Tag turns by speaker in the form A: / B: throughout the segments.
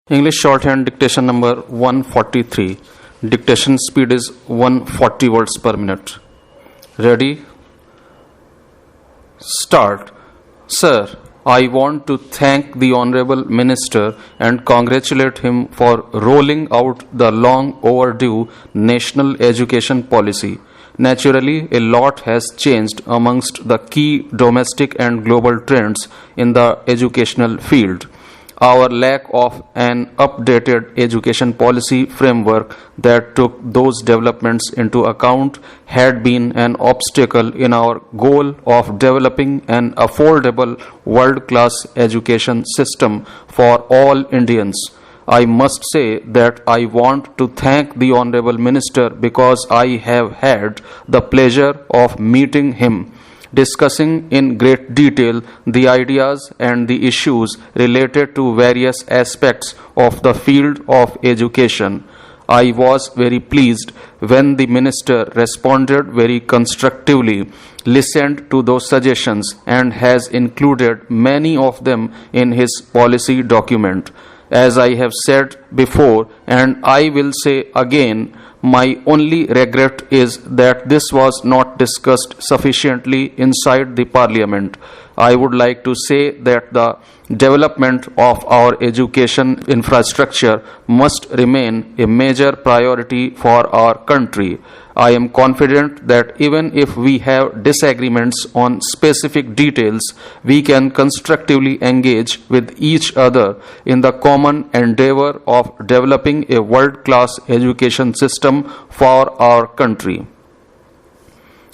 A: English Shorthand Dictation number 143. Dictation speed is 140 words per minute. Ready? Start. Sir, I want to thank the Honorable Minister and congratulate him for rolling out the long overdue national education policy. Naturally, a lot has changed amongst the key domestic and global trends in the educational field. Our lack of an updated education policy framework that took those developments into account had been an obstacle in our goal of developing an affordable world-class education system for all Indians. I must say that I want to thank the Honorable Minister because I have had the pleasure of meeting him, discussing in great detail the ideas and the issues related to various aspects of the field of education. I was very pleased when the Minister responded very constructively, listened to those suggestions, and has included many of them in his policy document. As I have said before, and I will say again, my only regret is that this was not discussed sufficiently inside the Parliament. I would like to say that the development of our education infrastructure must remain a major priority for our country. I am confident that even if we have disagreements on specific details, we can constructively engage with each other in the common endeavor of developing a world-class education system for our country.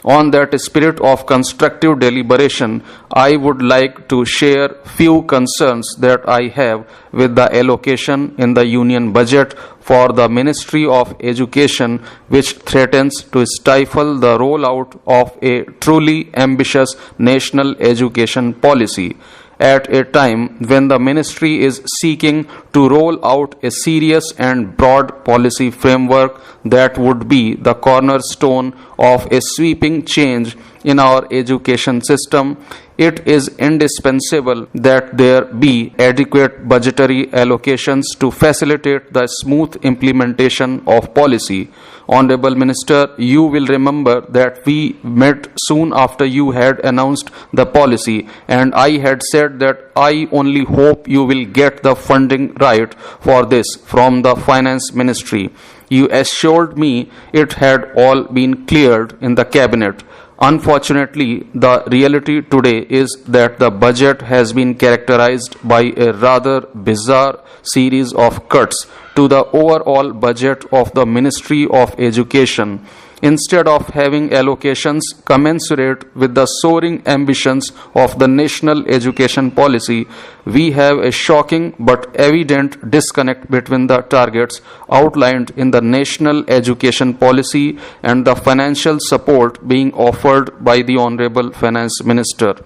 A: On that spirit of constructive deliberation, I would like to share few concerns that I have with the allocation in the Union budget for the Ministry of Education, which threatens to stifle the rollout of a truly ambitious national education policy at a time when the ministry is seeking to roll out a serious and broad policy framework that would be the cornerstone of a sweeping change in our education system. It is indispensable that there be adequate budgetary allocations to facilitate the smooth implementation of policy. Honorable Minister, you will remember that we met soon after you had announced the policy, and I had said that I only hope you will get the funding right for this from the Finance Ministry. You assured me it had all been cleared in the cabinet. Unfortunately, the reality today is that the budget has been characterized by a rather bizarre series of cuts to the overall budget of the Ministry of Education. Instead of having allocations commensurate with the soaring ambitions of the national education policy, we have a shocking but evident disconnect between the targets outlined in the national education policy and the financial support being offered by the Honorable Finance Minister.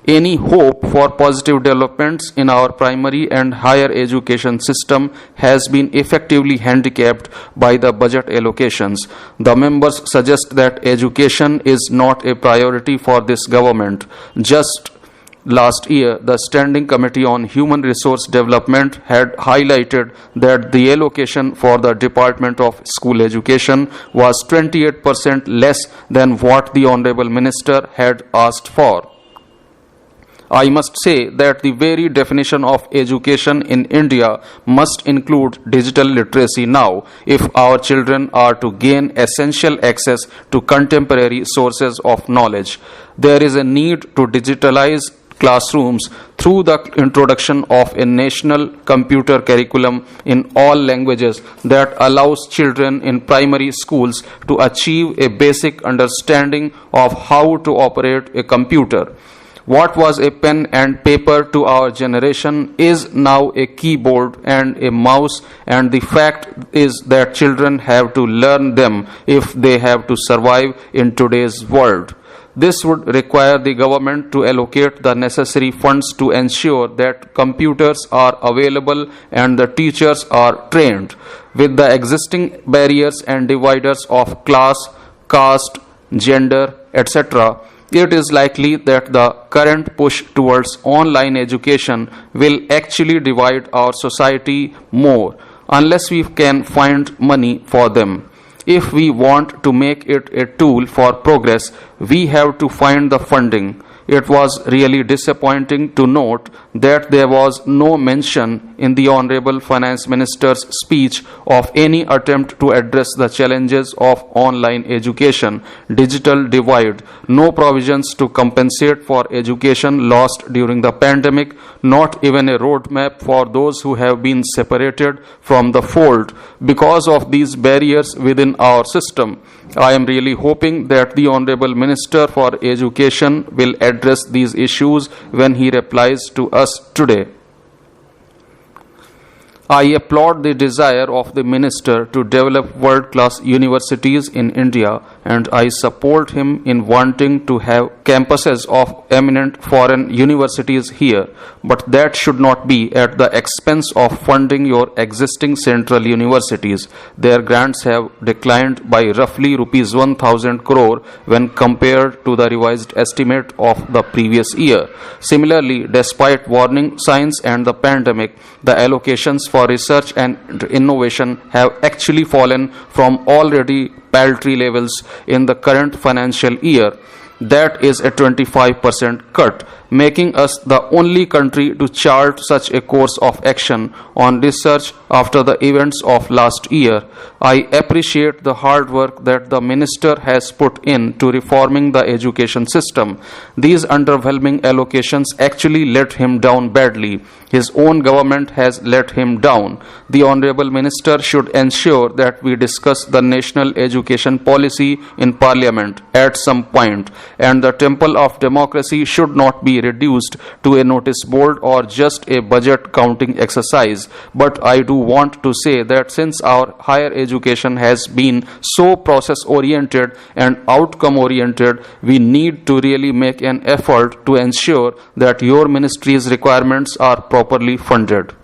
A: Any hope for positive developments in our primary and higher education system has been effectively handicapped by the budget allocations. The members suggest that education is not a priority for this government. Just last year, the Standing Committee on Human Resource Development had highlighted that the allocation for the Department of School Education was 28% less than what the Honorable Minister had asked for. I must say that the very definition of education in India must include digital literacy now if our children are to gain essential access to contemporary sources of knowledge. There is a need to digitalize classrooms through the introduction of a national computer curriculum in all languages that allows children in primary schools to achieve a basic understanding of how to operate a computer. What was a pen and paper to our generation is now a keyboard and a mouse, and the fact is that children have to learn them if they have to survive in today's world. This would require the government to allocate the necessary funds to ensure that computers are available and the teachers are trained. With the existing barriers and dividers of class, caste, gender, etc., it is likely that the current push towards online education will actually divide our society more unless we can find money for them. If we want to make it a tool for progress, we have to find the funding. It was really disappointing to note that there was no mention in the Honorable Finance Minister's speech of any attempt to address the challenges of online education, digital divide, no provisions to compensate for education lost during the pandemic, not even a roadmap for those who have been separated from the fold because of these barriers within our system. I am really hoping that the Honorable Minister for Education will address these issues when he replies to us today. I applaud the desire of the Minister to develop world-class universities in India, and I support him in wanting to have campuses of eminent foreign universities here. But that should not be at the expense of funding your existing central universities. Their grants have declined by roughly rupees 1,000 crore when compared to the revised estimate of the previous year. Similarly, despite warning signs and the pandemic, the allocations for research and innovation have actually fallen from already paltry levels in the current financial year. That is a 25% cut, making us the only country to chart such a course of action on research after the events of last year. I appreciate the hard work that the Minister has put in to reforming the education system. These underwhelming allocations actually let him down badly. His own government has let him down. The Honorable Minister should ensure that we discuss the national education policy in Parliament at some point, and the temple of democracy should not be reduced to a notice board or just a budget counting exercise. But I do want to say that since our higher education has been so process oriented and outcome oriented, we need to really make an effort to ensure that your ministry's requirements are properly funded.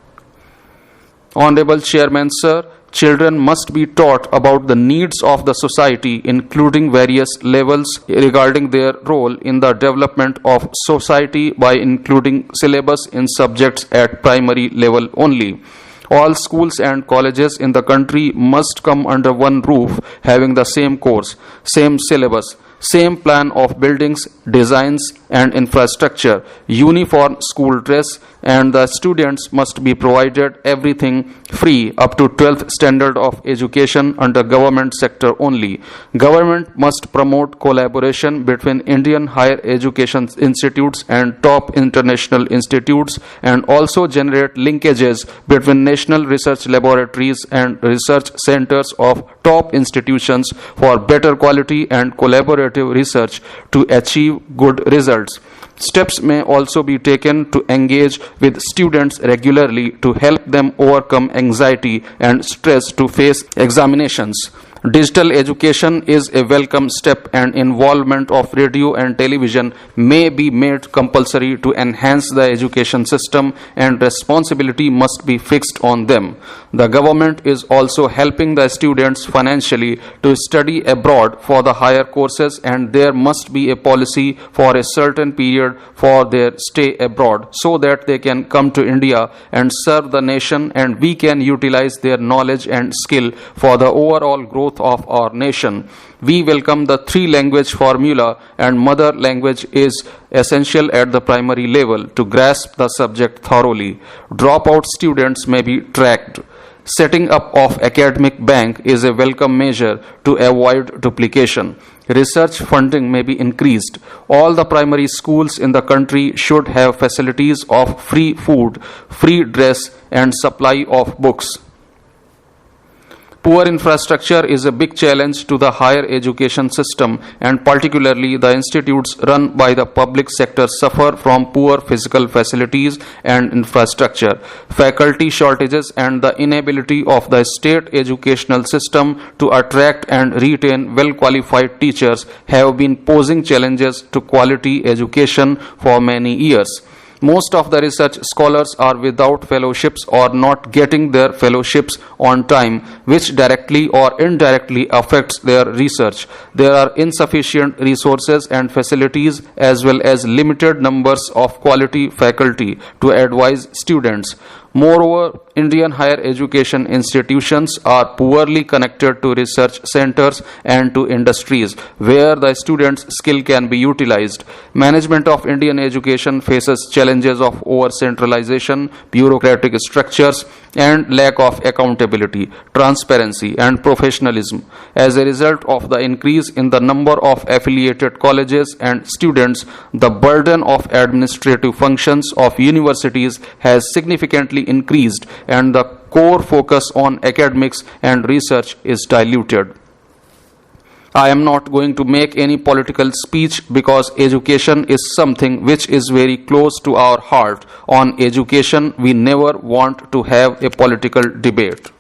A: Honorable Chairman, sir, children must be taught about the needs of the society, including various levels regarding their role in the development of society by including syllabus in subjects at primary level only. All schools and colleges in the country must come under one roof, having the same course, same syllabus, same plan of buildings, designs and infrastructure, uniform school dress, and the students must be provided everything free up to 12th standard of education under government sector only. Government must promote collaboration between Indian higher education institutes and top international institutes, and also generate linkages between national research laboratories and research centers of top institutions for better quality and collaborative research to achieve good results. Steps may also be taken to engage with students regularly to help them overcome anxiety and stress to face examinations. Digital education is a welcome step, and involvement of radio and television may be made compulsory to enhance the education system, and responsibility must be fixed on them. The government is also helping the students financially to study abroad for the higher courses, and there must be a policy for a certain period for their stay abroad so that they can come to India and serve the nation, and we can utilize their knowledge and skill for the overall growth of our nation. We welcome the three-language formula, and mother language is essential at the primary level to grasp the subject thoroughly. Dropout students may be tracked. Setting up of academic bank is a welcome measure to avoid duplication. Research funding may be increased. All the primary schools in the country should have facilities of free food, free dress, and supply of books. Poor infrastructure is a big challenge to the higher education system, and particularly the institutes run by the public sector suffer from poor physical facilities and infrastructure. Faculty shortages and the inability of the state educational system to attract and retain well-qualified teachers have been posing challenges to quality education for many years. Most of the research scholars are without fellowships or not getting their fellowships on time, which directly or indirectly affects their research. There are insufficient resources and facilities as well as limited numbers of quality faculty to advise students. Moreover, Indian higher education institutions are poorly connected to research centers and to industries where the students' skill can be utilized. Management of Indian education faces challenges of over-centralization, bureaucratic structures, and lack of accountability, transparency, and professionalism. As a result of the increase in the number of affiliated colleges and students, the burden of administrative functions of universities has significantly increased, and the core focus on academics and research is diluted. I am not going to make any political speech because education is something which is very close to our heart. On education, we never want to have a political debate.